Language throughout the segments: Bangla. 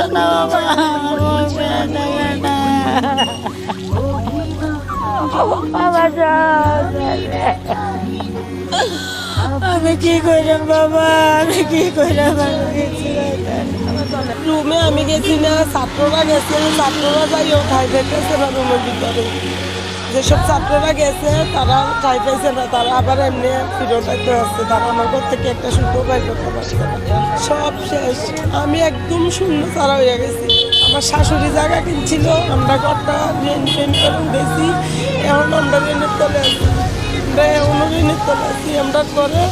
থাকে না বাবা, মুখে থাকে না। বাবা আমি কি করলাম বাবা, আমি কি করলাম? রুমে আমি গেছি না, ছাত্ররা গেছে, ছাত্ররা যাইও খাই পেতেছে না রুমের ভিতরে। যেসব ছাত্ররা গেছে তারা খাই পেয়েছে না, তারা আবার এমনি ফিরত আইতে আসছে। তারা আমার ঘর থেকে একটা শুল্ক বাইর করতে পারছে না। সব শেষ, আমি একদম শূন্য ছাড়া হয়ে গেছি। আমার শাশুড়ি জায়গা কিনছিল, আমরা ঘরটা রেন্ট করে উঠেছি। এখন আমরা রেন্টের তলে আছি, আমরা এখনো রেন্টের তলে আছি। আমরা করে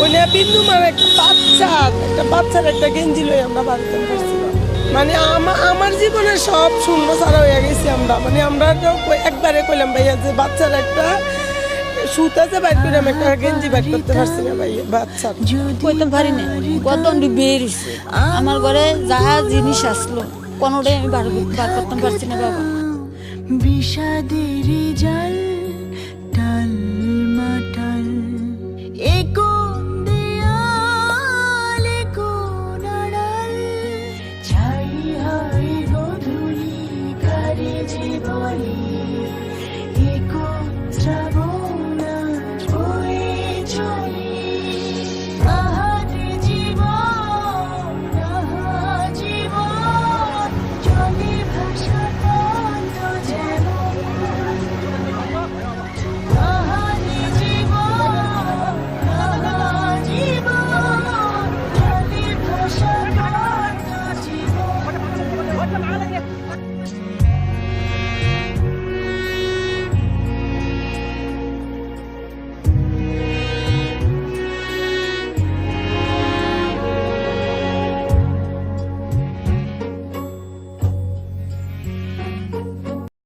ওই নিয়ে বিন্দু মানে একটা বাচ্চার একটা গেঞ্জি লই আমরা বাড়িতে পারছিলাম। মানে আমার জীবনে সব শূন্য ছাড়া হয়ে গেছি আমরা। মানে আমরা তো একবারে কইলাম ভাইয়া যে বাচ্চার একটা সুতা যে বাইর করে আমি একটা গেঞ্জি বাইর করতে পারছি না ভাইয়া বাচ্চার। কইতে পারি না, কত বের হইছে। আমার ঘরে যা জিনিস আসলো কোনোটাই আমি বার করতে পারছি না বাবা। বিষাদের জল